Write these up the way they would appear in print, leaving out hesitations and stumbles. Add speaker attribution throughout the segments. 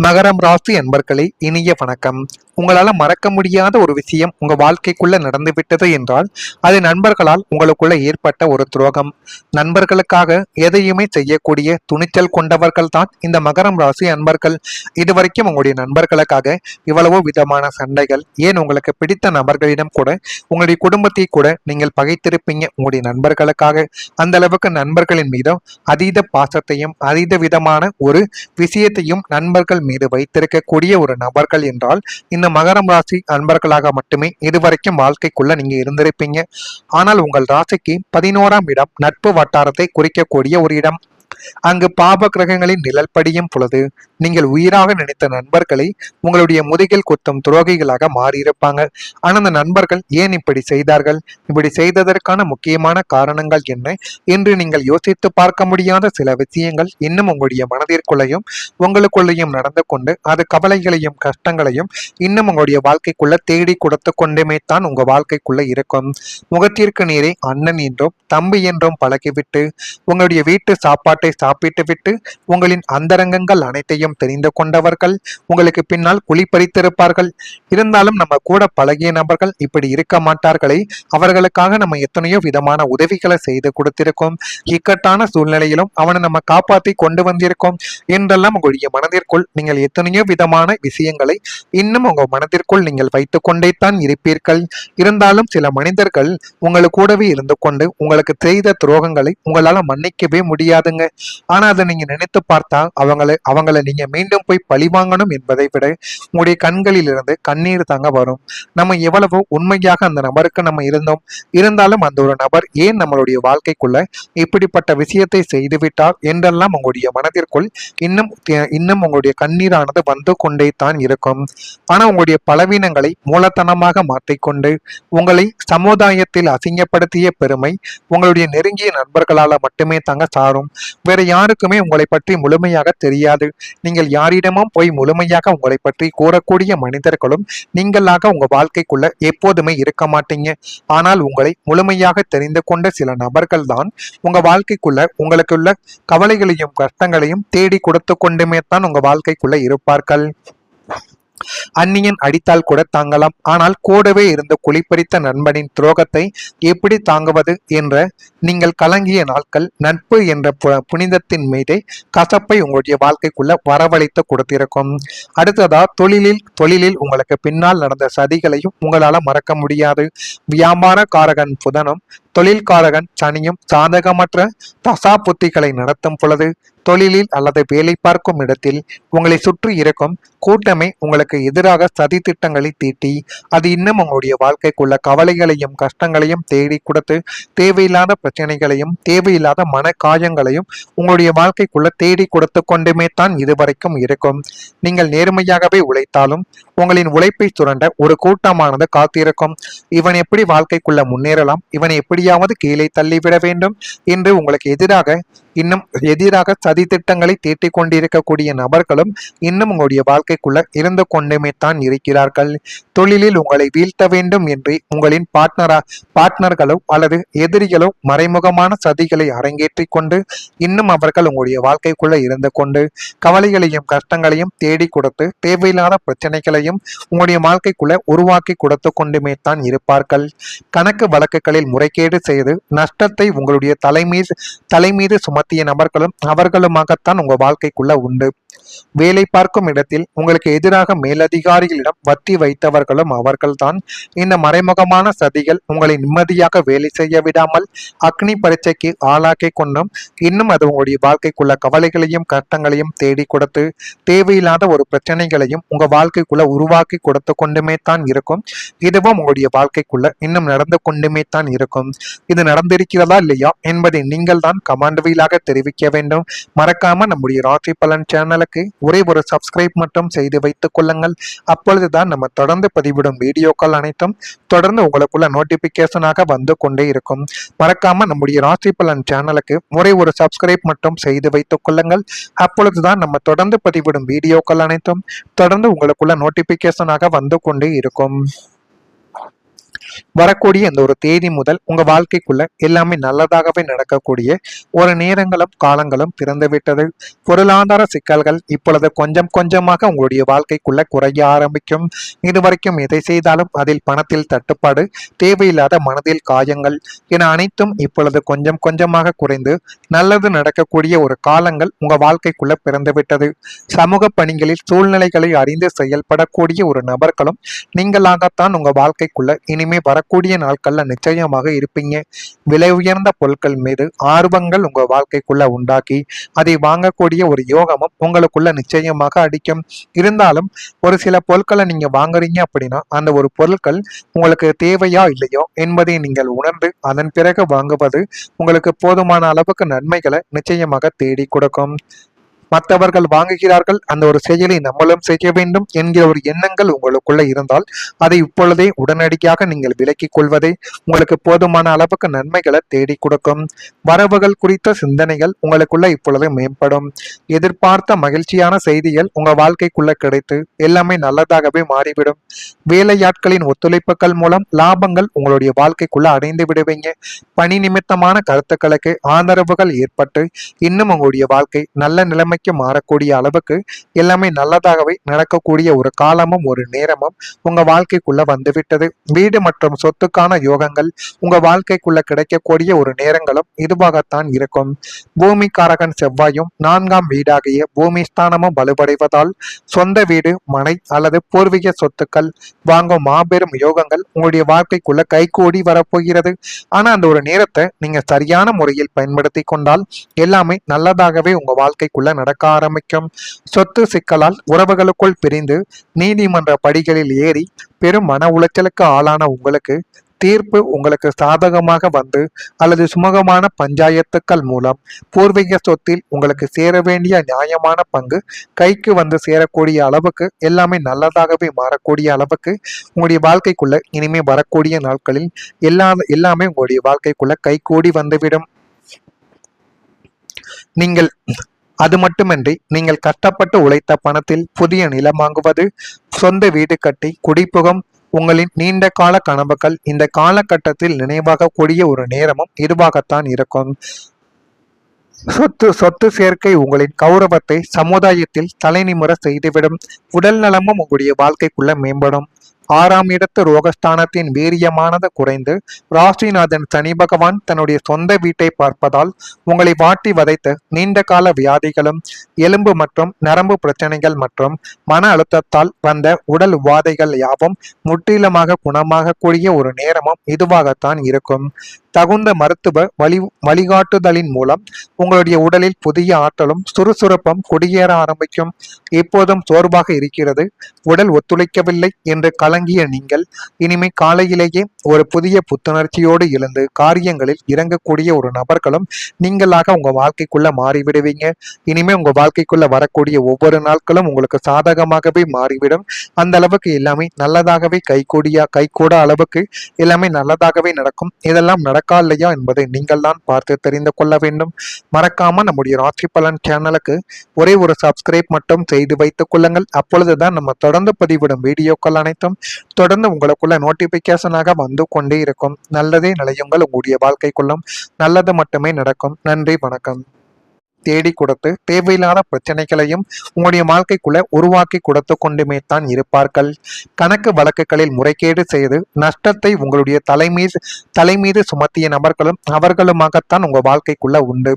Speaker 1: மகரம் ராசி அன்பர்களே, இனிய வணக்கம். உங்களால மறக்க முடியாத ஒரு விஷயம் உங்க வாழ்க்கைக்குள்ள நடந்து விட்டது என்றால் அது நண்பர்களால் உங்களுக்குள்ள ஏற்பட்ட ஒரு துரோகம். நண்பர்களுக்காக எதையுமே செய்யக்கூடிய துணிச்சல் கொண்டவர்கள் தான் இந்த மகரம் ராசி அன்பர்கள். இதுவரைக்கும் உங்களுடைய நண்பர்களுக்காக இவ்வளவோ விதமான சண்டைகள், ஏன் உங்களுக்கு பிடித்த நபர்களிடம் கூட உங்களுடைய குடும்பத்தை கூட நீங்கள் பகைத்திருப்பீங்க உங்களுடைய நண்பர்களுக்காக. அந்த அளவுக்கு நண்பர்களின் மீதும் அதீத பாசத்தையும் அதீத விதமான ஒரு விஷயத்தையும் நண்பர்கள் மீது வைத்திருக்கக்கூடிய ஒரு நபர்கள் என்றால் இந்த மகரம் ராசி அன்பர்களாக மட்டுமே இதுவரைக்கும் வாழ்க்கைக்குள்ள நீங்க இருந்திருப்பீங்க. ஆனால் உங்கள் ராசிக்கு 11ஆம் இடம் நட்பு வட்டாரத்தை குறிக்கக்கூடிய ஒரு இடம். அங்கு பாப கிரகங்களின் நிழல் படியும் பொழுது நீங்கள் உயிராக நினைத்த நண்பர்களை உங்களுடைய முதுகில் குத்தும் துரோகிகளாக மாறியிருப்பாங்க. ஆனா அந்த நண்பர்கள் ஏன் இப்படி செய்தார்கள், இப்படி செய்ததற்கான முக்கியமான காரணங்கள் என்ன என்று நீங்கள் யோசித்து பார்க்க முடியாத சில விஷயங்கள் இன்னும் உங்களுடைய மனதிற்குள்ளையும் உங்களுக்குள்ளேயும் நடந்து கொண்டு அது கவலைகளையும் கஷ்டங்களையும் இன்னும் உங்களுடைய வாழ்க்கைக்குள்ள தேடி கொடுத்து கொண்டுமே தான் உங்க வாழ்க்கைக்குள்ள இருக்கும். முகத்திற்கு நீரை அண்ணன் என்றும் தம்பி என்றும் பழகிவிட்டு உங்களுடைய வீட்டு சாப்பாட்டை சாப்பிட்டு விட்டு உங்களின் அந்தரங்கங்கள் அனைத்தையும் தெரிந்து கொண்டவர்கள் உங்களுக்கு பின்னால் குழி பறித்திருப்பார்கள். இருந்தாலும் நம்ம கூட பழகிய நபர்கள் இப்படி இருக்க மாட்டார்களே, அவர்களுக்காக நம்ம எத்தனையோ விதமான உதவிகளை செய்து கொடுத்திருக்கோம், இக்கட்டான சூழ்நிலையிலும் அவனை நம்ம காப்பாற்றி கொண்டு வந்திருக்கோம் என்றெல்லாம் உங்களுடைய மனதிற்குள் நீங்கள் எத்தனையோ விதமான விஷயங்களை இன்னும் உங்க மனதிற்குள் நீங்கள் வைத்துக் கொண்டே தான் இருப்பீர்கள். இருந்தாலும் சில மனிதர்கள் உங்களுக்கு கூடவே இருந்து கொண்டு உங்களுக்கு செய்த துரோகங்களை உங்களால மன்னிக்கவே முடியாதுங்க. ஆனா அதை நீங்க நினைத்து பார்த்தா அவங்களை நீங்க மீண்டும் போய் பழி வாங்கணும் என்பதை விட உங்களுடைய கண்களில் இருந்து கண்ணீர் தாங்க வரும். நம்ம எவ்வளவோ உண்மையாக அந்த நபருக்கு நம்ம இருந்தாலும் அந்த ஒரு நபர் ஏன் நம்மளுடைய வாழ்க்கைக்குள்ள இப்படிப்பட்ட விஷயத்தை செய்துவிட்டார் என்றெல்லாம் உங்களுடைய மனதிற்குள் இன்னும் உங்களுடைய கண்ணீரானது வந்து கொண்டே தான் இருக்கும். ஆனா உங்களுடைய பலவீனங்களை மூலத்தனமாக மாற்றிக்கொண்டு உங்களை சமுதாயத்தில் அசிங்கப்படுத்திய பெருமை உங்களுடைய நெருங்கிய நண்பர்களால மட்டுமே தாங்க சாரும். வேற யாருக்குமே உங்களை பற்றி முழுமையாக தெரியாது. நீங்கள் யாரிடமும் போய் முழுமையாக உங்களை பற்றி கூறக்கூடிய மனிதர்களும் நீங்களாக உங்க வாழ்க்கைக்குள்ள எப்போதுமே இருக்க மாட்டீங்க. ஆனால் உங்களை முழுமையாக தெரிந்து கொண்ட சில நபர்கள் தான் உங்க வாழ்க்கைக்குள்ள உங்களுக்குள்ள கவலைகளையும் கஷ்டங்களையும் தேடி கொடுத்து கொண்டுமே தான் உங்க வாழ்க்கைக்குள்ள இருப்பார்கள். அந்நியன் அடித்தால் கூட தாங்கலாம், ஆனால் கூடவே இருந்து குளிப்பறித்த நண்பனின் துரோகத்தை எப்படி தாங்குவது என்ற நீங்கள் கலங்கிய நாட்கள் நட்பு என்ற புனிதத்தின் மீதே கசப்பை உங்களுடைய வாழ்க்கைக்குள்ள வரவழைத்து கொடுத்திருக்கும். அடுத்ததா தொழிலில் உங்களுக்கு பின்னால் நடந்த சதிகளையும் உங்களால மறக்க முடியாது. வியாபார காரகன் புதனும் தொழில்காரகன் சனியும் சாதகமற்ற தசா புத்திகளை நடத்தும் பொழுது தொழிலில் அல்லது வேலை பார்க்கும் இடத்தில் உங்களை சுற்றி இருக்கும் கூட்டமே உங்களுக்கு எதிராக சதி திட்டங்களை தீட்டி அது இன்னும் உங்களுடைய வாழ்க்கைக்குள்ள கவலைகளையும் கஷ்டங்களையும் தேடி கொடுத்து தேவையில்லாத பிரச்சனைகளையும் தேவையில்லாத மன காயங்களையும் உங்களுடைய வாழ்க்கைக்குள்ள தேடி கொடுத்து கொண்டுமே தான் இதுவரைக்கும் இருக்கும். நீங்கள் நேர்மையாகவே உழைத்தாலும் உங்களின் உழைப்பை சுரண்ட ஒரு கூட்டமானது காத்திருக்கும். இவன் எப்படி வாழ்க்கைக்குள்ள முன்னேறலாம், இவன் எப்படியாவது கீழே தள்ளிவிட வேண்டும் என்று உங்களுக்கு எதிராக சதி திட்டங்களை தீட்டிக் கொண்டிருக்கக்கூடிய நபர்களும் இன்னும் உங்களுடைய வாழ்க்கைக்குள்ள இருந்து கொண்டுமே தான் இருக்கிறார்கள். தொழிலில் உங்களை வீழ்த்த வேண்டும் என்று உங்களின் பார்ட்னர்களோ அல்லது எதிரிகளோ மறைமுகமான சதிகளை அரங்கேற்றி கொண்டு இன்னும் அவர்கள் உங்களுடைய வாழ்க்கைக்குள்ள இருந்து கொண்டு கவலைகளையும் கஷ்டங்களையும் தேடி கொடுத்து தேவையில்லாத பிரச்சனைகளையும் உங்களுடைய வாழ்க்கைக்குள்ள உருவாக்கி கொடுத்து கொண்டுமே தான் இருப்பார்கள். கணக்கு வழக்குகளில் முறைகேடு செய்து நஷ்டத்தை உங்களுடைய தலைமீது சுமத்திய நபர்களும் அவர்களுமாகத்தான் உங்க வாழ்க்கைக்குள்ள உண்டு. வேலை பார்க்கும் இடத்தில் உங்களுக்கு எதிராக மேலதிகாரிகளிடம் வத்தி வைத்தவர்களும் அவர்கள்தான். இந்த மறைமுகமான சதிகள் உங்களை நிம்மதியாக வேலை செய்ய விடாமல் அக்னி பரீட்சைக்கு ஆளாக்கி கொண்டும் இன்னும் அது உங்களுடைய வாழ்க்கைக்குள்ள கவலைகளையும் கஷ்டங்களையும் தேடி கொடுத்து தேவையில்லாத ஒரு பிரச்சனைகளையும் உங்க வாழ்க்கைக்குள்ள உருவாக்கி கொடுத்து கொண்டுமே தான் இருக்கும். இதுவும் உங்களுடைய வாழ்க்கைக்குள்ள இன்னும் நடந்து கொண்டுமே தான் இருக்கும். இது நடந்திருக்கிறதா இல்லையா என்பதை நீங்கள் தான் கமெண்ட் வாயிலாக தெரிவிக்க வேண்டும். மறக்காம நம்முடைய ராசி பலன் சேனலுக்கு ஒரே ஒரு சப்ஸ்கிரைப் மட்டும் செய்து வைத்துக் கொள்ளுங்கள். அப்பொழுதுதான் நம்ம தொடர்ந்து பதிவிடும் வீடியோக்கள் அனைத்தும் தொடர்ந்து உங்களுக்குள்ள நோட்டிபிகேஷனாக வந்து கொண்டே இருக்கும். மறக்காம நம்முடைய ராசி பலன் சேனலுக்கு ஒரே ஒரு சப்ஸ்கிரைப் மட்டும் செய்து வைத்துக் கொள்ளுங்கள். அப்பொழுதுதான் நம்ம தொடர்ந்து பதிவிடும் வீடியோக்கள் அனைத்தும் தொடர்ந்து உங்களுக்குள்ள நோட்டிபிகேஷனாக வந்து கொண்டே இருக்கும். வரக்கூடிய இந்த ஒரு தேதி முதல் உங்க வாழ்க்கைக்குள்ள எல்லாமே நல்லதாகவே நடக்கக்கூடிய ஒரு நேரங்களும் காலங்களும் பிறந்துவிட்டது. பொருளாதார சிக்கல்கள் இப்பொழுது கொஞ்சம் கொஞ்சமாக உங்களுடைய வாழ்க்கைக்குள்ள குறைய ஆரம்பிக்கும். இதுவரைக்கும் எதை செய்தாலும் அதில் பணத்தில் தட்டுப்பாடு, தேவையில்லாத மனதில் காயங்கள் என அனைத்தும் இப்பொழுது கொஞ்சம் கொஞ்சமாக குறைந்து நல்லது நடக்கக்கூடிய ஒரு காலங்கள் உங்க வாழ்க்கைக்குள்ள பிறந்துவிட்டது. சமூக பணிகளில் சூழ்நிலைகளை அறிந்து செயல்படக்கூடிய ஒரு நபர்களும் நீங்களாகத்தான் உங்க வாழ்க்கைக்குள்ள இனிமே வரக்கூடிய நாட்கள்ல நிச்சயமாக இருப்பீங்க. விலை உயர்ந்த பொருட்கள் மீது ஆர்வங்கள் உங்க வாழ்க்கைக்குள்ள உண்டாக்கி அதை வாங்கக்கூடிய ஒரு யோகமும் உங்களுக்குள்ள நிச்சயமாக அடிக்கும். இருந்தாலும் ஒரு சில பொருட்களை நீங்க வாங்குறீங்க அப்படின்னா அந்த ஒரு பொருட்கள் உங்களுக்கு தேவையா இல்லையோ என்பதை நீங்கள் உணர்ந்து அதன் பிறகு வாங்குவது உங்களுக்கு போதுமான அளவுக்கு நன்மைகளை நிச்சயமாக தேடி கொடுக்கும். மற்றவர்கள் வாங்குகிறார்கள், அந்த ஒரு செயலை நம்மளும் செய்ய வேண்டும் என்கிற ஒரு எண்ணங்கள் உங்களுக்குள்ள இருந்தால் அதை இப்பொழுதே உடனடியாக நீங்கள் விலக்கிக் கொள்வதே உங்களுக்கு போதுமான அளவுக்கு நன்மைகளை தேடி கொடுக்கும். வரவுகள் குறித்த சிந்தனைகள் உங்களுக்குள்ள இப்பொழுது மேம்படும். எதிர்பார்த்த மகிழ்ச்சியான செய்திகள் உங்க வாழ்க்கைக்குள்ள கிடைத்து எல்லாமே நல்லதாகவே மாறிவிடும். வேலையாட்களின் ஒத்துழைப்புகள் மூலம் லாபங்கள் உங்களுடைய வாழ்க்கைக்குள்ள அடைந்து விடுவீங்க. பணி நிமித்தமான கருத்துக்களுக்கு ஆதரவுகள் ஏற்பட்டு இன்னும் உங்களுடைய வாழ்க்கை நல்ல நிலைமைக்கு மாறக்கூடிய அளவுக்கு எல்லாமே நல்லதாகவே நடக்கக்கூடிய ஒரு காலமும் ஒரு நேரமும் உங்க வாழ்க்கைக்குள்ள வந்துவிட்டது. வீடு மற்றும் சொத்துக்கான யோகங்கள் உங்க வாழ்க்கைக்குள்ள கிடைக்கக்கூடிய ஒரு நேரங்களும் இதுவாகத்தான் இருக்கும். பூமிக்காரகன் செவ்வாயும் 4ஆம் வீடாகிய பூமி ஸ்தானமும் வலுவடைவதால் சொந்த வீடு, மனை அல்லது பூர்வீக சொத்துக்கள் வாங்கும் மாபெரும் யோகங்கள் உங்களுடைய வாழ்க்கைக்குள்ள கைகூடி வரப்போகிறது. ஆனா அந்த ஒரு நேரத்தை நீங்க சரியான முறையில் பயன்படுத்தி கொண்டால் எல்லாமே நல்லதாகவே உங்க வாழ்க்கைக்குள்ள நடக்க ஆரம்பிக்கும். சொத்து சிக்கலால் உறவுகளுக்குள் பிரிந்து நீதிமன்ற படிகளில் ஏறி பெரும் மன உளைச்சலுக்கு ஆளான உங்களுக்கு தீர்ப்பு உங்களுக்கு சாதகமாக வந்து அல்லது சுமூகமான பஞ்சாயத்துக்கள் மூலம் பூர்வீக சொத்தில் உங்களுக்கு சேர வேண்டிய நியாயமான பங்கு கைக்கு வந்து சேரக்கூடிய அளவுக்கு எல்லாமே நல்லதாகவே மாறக்கூடிய அளவுக்கு உங்களுடைய வாழ்க்கைக்குள்ள இனிமே வரக்கூடிய நாட்களில் எல்லாமே உங்களுடைய வாழ்க்கைக்குள்ள கைகூடி வந்துவிடும். நீங்கள் அது மட்டுமின்றி நீங்கள் கஷ்டப்பட்டு உழைத்த பணத்தில் புதிய நிலம் வாங்குவது, சொந்த வீடு கட்டி குடிப்புகும் உங்களின் நீண்ட கால கனவுகள் இந்த காலகட்டத்தில் நினைவாக கூடிய ஒரு நேரமும் இதுவாகத்தான் இருக்கும். சொத்து சேர்க்கை உங்களின் கௌரவத்தை சமுதாயத்தில் தலைநிமுற செய்துவிடும். உடல் நலமும் உங்களுடைய வாழ்க்கைக்குள்ள மேம்படும். 6ஆம் இடத்து ரோகஸ்தானத்தின் வீரியமானது குறைந்து ராசிநாதன் சனி பகவான் தன்னுடைய சொந்த வீட்டை பார்ப்பதால் உங்களை வாட்டி வதைத்த நீண்ட கால வியாதிகளும் எலும்பு மற்றும் நரம்பு பிரச்சனைகள் மற்றும் மன அழுத்தத்தால் வந்த உடல் உபாதைகள் யாவும் முற்றிலுமாக குணமாக கூடிய ஒரு நேரமும் இதுவாகத்தான் இருக்கும். தகுந்த மருத்துவ வழிகாட்டுதலின் மூலம் உங்களுடைய உடலில் புதிய ஆற்றலும் சுறுசுறுப்பும் குடியேற ஆரம்பிக்கும். எப்போதும் சோர்வாக இருக்கிறது, உடல் ஒத்துழைக்கவில்லை என்று கலங்கிய நீங்கள் இனிமே காலையிலேயே ஒரு புதிய புத்துணர்ச்சியோடு எழுந்து காரியங்களில் இறங்கக்கூடிய ஒரு நபர்களும் நீங்களாக உங்க வாழ்க்கைக்குள்ள மாறிவிடுவீங்க. இனிமே உங்க வாழ்க்கைக்குள்ள வரக்கூடிய ஒவ்வொரு நாட்களும் உங்களுக்கு சாதகமாகவே மாறிவிடும். அந்த அளவுக்கு எல்லாமே நல்லதாகவே கைகூட அளவுக்கு எல்லாமே நல்லதாகவே நடக்கும். இதெல்லாம் நடக்கா இல்லையா என்பதை நீங்கள் தான் பார்த்து தெரிந்து கொள்ள வேண்டும். மறக்காம நம்முடைய ராசி பலன் சேனலுக்கு ஒரே ஒரு சப்ஸ்கிரைப் மட்டும் செய்து வைத்துக் கொள்ளுங்கள். அப்பொழுதுதான் நம்ம தொடர்ந்து பதிவிடும் வீடியோக்கள் அனைத்தும் தொடர்ந்து உங்களுக்குள்ள நோட்டிபிகேஷனாக வந்து கொண்டே இருக்கும். நல்லதே நிலையுங்கள், உங்களுடைய வாழ்க்கைக்குள்ளும் நல்லது மட்டுமே நடக்கும். நன்றி, வணக்கம். தேடி கொடுத்து தேவையில்லாத பிரச்சனைகளையும் உங்களுடைய வாழ்க்கைக்குள்ள உருவாக்கி கொடுத்து கொண்டுமே தான் இருப்பார்கள். கணக்கு வழக்குகளில் முறைகேடு செய்து நஷ்டத்தை உங்களுடைய தலைமீது சுமத்திய நபர்களும் அவர்களுமாகத்தான் உங்க வாழ்க்கைக்குள்ள உண்டு.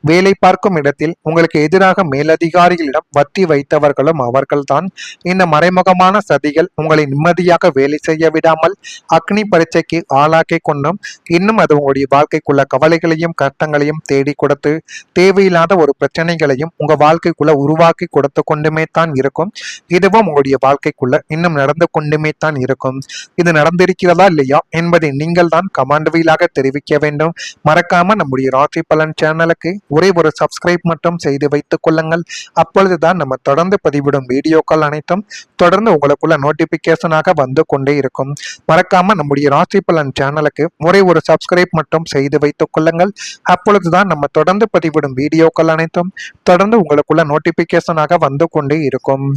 Speaker 1: வேலை பார்க்கும் இடத்தில் உங்களுக்கு எதிராக மேலதிகாரிகளிடம் வத்தி வைத்தவர்களும் அவர்கள்தான். இந்த மறைமுகமான சதிகள் உங்களை நிம்மதியாக வேலை செய்ய விடாமல் அக்னி பரீட்சைக்கு ஆளாக்கி கொண்டும் இன்னும் அது உங்களுடைய வாழ்க்கைக்குள்ள கவலைகளையும் கஷ்டங்களையும் தேடி கொடுத்து தேவையில்லாத ஒரு பிரச்சனைகளையும் உங்க வாழ்க்கைக்குள்ள உருவாக்கி கொடுத்து கொண்டுமே தான் இருக்கும். இதுவும் உங்களுடைய வாழ்க்கைக்குள்ள இன்னும் நடந்து கொண்டுமே தான் இருக்கும். இது நடந்திருக்கிறதா இல்லையா என்பதை நீங்கள் தான் கமெண்ட் வாயிலாக தெரிவிக்க வேண்டும். மறக்காம நம்முடைய ராசி பலன் சேனலுக்கு ஒரே ஒரு சப்ஸ்கிரைப் மட்டும் செய்து வைத்துக் கொள்ளுங்கள். அப்பொழுதுதான் நம்ம தொடர்ந்து பதிவிடும் வீடியோக்கள் அனைத்தும் தொடர்ந்து உங்களுக்குள்ள நோட்டிபிகேஷனாக வந்து கொண்டே இருக்கும். மறக்காம நம்முடைய ராசி பலன் சேனலுக்கு ஒரே ஒரு சப்ஸ்கிரைப் மட்டும் செய்து வைத்துக் கொள்ளுங்கள். அப்பொழுதுதான் நம்ம தொடர்ந்து பதிவிடும் வீடியோக்கள் அனைத்தும் தொடர்ந்து உங்களுக்குள்ள நோட்டிபிகேஷனாக வந்து கொண்டே இருக்கும்.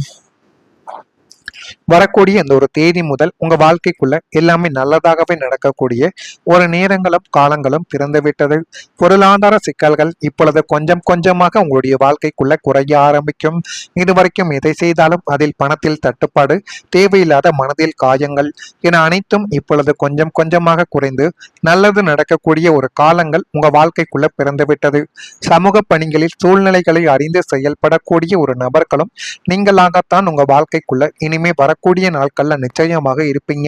Speaker 1: வரக்கூடிய இந்த ஒரு தேதி முதல் உங்க வாழ்க்கைக்குள்ள எல்லாமே நல்லதாகவே நடக்கக்கூடிய ஒரு நேரங்களும் காலங்களும் பிறந்து விட்டது. பொருளாதார சிக்கல்கள் இப்பொழுது கொஞ்சம் கொஞ்சமாக உங்களுடைய வாழ்க்கைக்குள்ள குறைய ஆரம்பிக்கும். இதுவரைக்கும் எதை செய்தாலும் அதில் பணத்தில் தட்டுப்பாடு, தேவையில்லாத மனதில் காயங்கள் என அனைத்தும் இப்பொழுது கொஞ்சம் கொஞ்சமாக குறைந்து நல்லது நடக்கக்கூடிய ஒரு காலங்கள் உங்க வாழ்க்கைக்குள்ள பிறந்து விட்டது. சமூக பணிகளில் சூழ்நிலைகளை அறிந்து செயல்படக்கூடிய ஒரு நபர்களும் நீங்களாகத்தான் உங்க வாழ்க்கைக்குள்ள இனிமே வரக்கூடிய நாட்கள்ல நிச்சயமாக இருப்பீங்க.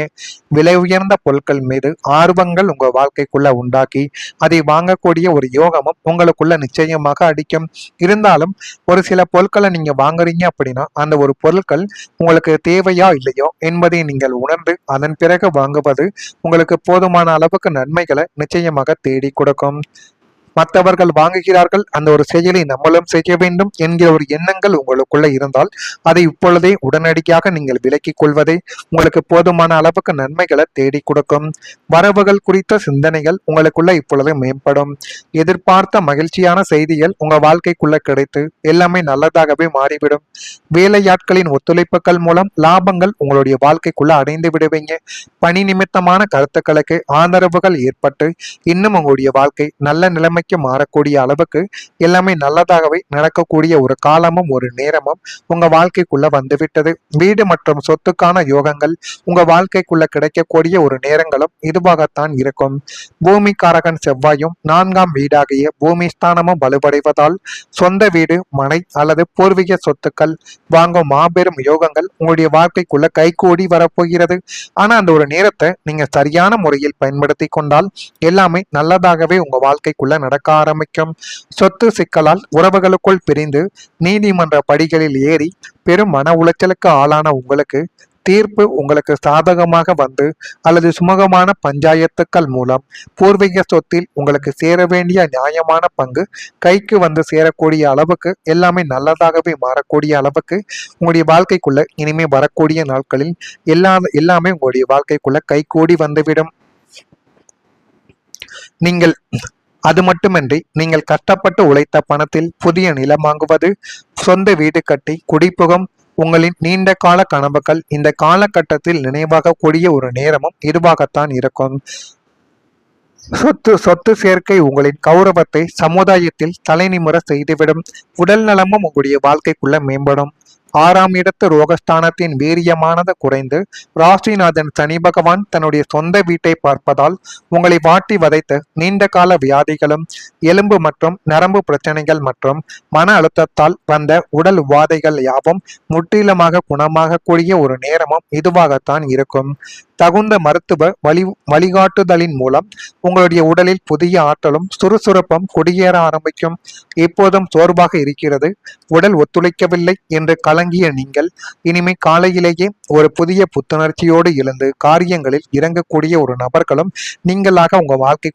Speaker 1: விலை உயர்ந்த பொருட்கள் மீது ஆர்வங்கள் உங்க வாழ்க்கைக்குள்ள உண்டாக்கி அதை வாங்கக்கூடிய ஒரு யோகமும் உங்களுக்குள்ள நிச்சயமாக அடிக்கும். இருந்தாலும் ஒரு சில பொருட்களை நீங்க வாங்குறீங்க அப்படின்னா அந்த ஒரு பொருட்கள் உங்களுக்கு தேவையா இல்லையோ என்பதை நீங்கள் உணர்ந்து அதன் பிறகு வாங்குவது உங்களுக்கு போதுமான அளவுக்கு நன்மைகளை நிச்சயமாக தேடி கொடுக்கும். மற்றவர்கள் வாங்குகிறார்கள், அந்த ஒரு செயலை நம்மளும் செய்ய வேண்டும் என்கிற ஒரு எண்ணங்கள் உங்களுக்குள்ள இருந்தால் அதை இப்பொழுதே உடனடியாக நீங்கள் விலக்கிக் கொள்வதே உங்களுக்கு போதுமான அளவுக்கு நன்மைகளை தேடி கொடுக்கும். வரவுகள் குறித்த சிந்தனைகள் உங்களுக்குள்ள இப்பொழுது மேம்படும். எதிர்பார்த்த மகிழ்ச்சியான செய்திகள் உங்க வாழ்க்கைக்குள்ள கிடைத்து எல்லாமே நல்லதாகவே மாறிவிடும். வேலையாட்களின் ஒத்துழைப்புகள் மூலம் லாபங்கள் உங்களுடைய வாழ்க்கைக்குள்ள அடைந்து விடுவீங்க. பணி நிமித்தமான கருத்துக்களுக்கு ஆதரவுகள் ஏற்பட்டு இன்னும் உங்களுடைய வாழ்க்கை நல்ல நிலைமைக்கு மாறக்கூடிய அளவுக்கு எல்லாமே நல்லதாகவே நடக்கக்கூடிய ஒரு காலமும் ஒரு நேரமும் உங்க வாழ்க்கைக்குள்ள வந்துவிட்டது. வீடு மற்றும் சொத்துக்கான யோகங்கள் உங்க வாழ்க்கைக்குள்ள கிடைக்கக்கூடிய ஒரு நேரங்களும் இதுவாகத்தான் இருக்கும். பூமிக்காரகன் செவ்வாயும் 4ஆம் வீடாகிய பூமி ஸ்தானமும் வலுவடைவதால் சொந்த வீடு, மனை அல்லது பூர்வீக சொத்துக்கள் வாங்கும் மாபெரும் யோகங்கள் உங்களுடைய வாழ்க்கைக்குள்ள கைகூடி வரப்போகிறது. ஆனா அந்த ஒரு நேரத்தை நீங்க சரியான முறையில் பயன்படுத்தி கொண்டால் எல்லாமே நல்லதாகவே உங்க வாழ்க்கைக்குள்ள நடக்க ஆரம்பிக்கும். சொத்து சிக்கலால் உறவுகளுக்குள் பிரிந்து நீதிமன்ற படிகளில் ஏறி பெரும் மன உளைச்சலுக்கு ஆளான உங்களுக்கு தீர்ப்பு உங்களுக்கு சாதகமாக வந்து அல்லது சுமூகமான பஞ்சாயத்துக்கள் மூலம் பூர்வீக சொத்தில் உங்களுக்கு சேர வேண்டிய நியாயமான பங்கு கைக்கு வந்து சேரக்கூடிய அளவுக்கு எல்லாமே நல்லதாகவே மாறக்கூடிய அளவுக்கு உங்களுடைய வாழ்க்கைக்குள்ள இனிமே வரக்கூடிய நாட்களில் எல்லாமே உங்களுடைய வாழ்க்கைக்குள்ள கைகூடி வந்துவிடும். நீங்கள் அது மட்டுமின்றி நீங்கள் கஷ்டப்பட்டு உழைத்த பணத்தில் புதிய நிலம் வாங்குவது, சொந்த வீடு கட்டி குடிப்புகும் உங்களின் நீண்ட கால கனவுகள் இந்த காலகட்டத்தில் நினைவாக கூடிய ஒரு நேரமும் இதுவாகத்தான் இருக்கும். சொத்து சேர்க்கை உங்களின் கௌரவத்தை சமுதாயத்தில் தலைநிமிர செய்துவிடும். உடல் நலமும் உங்களுடைய வாழ்க்கைக்குள்ள மேம்படும். 6ஆம் இடத்து ரோகஸ்தானத்தின் வீரியமானது குறைந்து ராசிநாதன் சனி பகவான் தன்னுடைய சொந்த வீட்டை பார்ப்பதால் உங்களை வாட்டி வதைத்த நீண்ட கால வியாதிகளும் எலும்பு மற்றும் நரம்பு பிரச்சனைகள் மற்றும் மன அழுத்தத்தால் வந்த உடல் உபாதைகள் யாவும் முற்றிலுமாக குணமாக கூடிய ஒரு நேரமும் இதுவாகத்தான் இருக்கும். தகுந்த மருத்துவ வழிகாட்டுதலின் மூலம் உங்களுடைய உடலில் புதிய ஆற்றலும் சுறுசுறுப்பும் குடியேற ஆரம்பிக்கும். எப்போதும் சோர்வாக இருக்கிறது, உடல் ஒத்துழைக்கவில்லை என்று கலங்கிய நீங்கள் இனிமே காலையிலேயே ஒரு புதிய புத்துணர்ச்சியோடு எழுந்து காரியங்களில் இறங்கக்கூடிய ஒரு நபர்களும் நீங்களாக உங்க வாழ்க்கை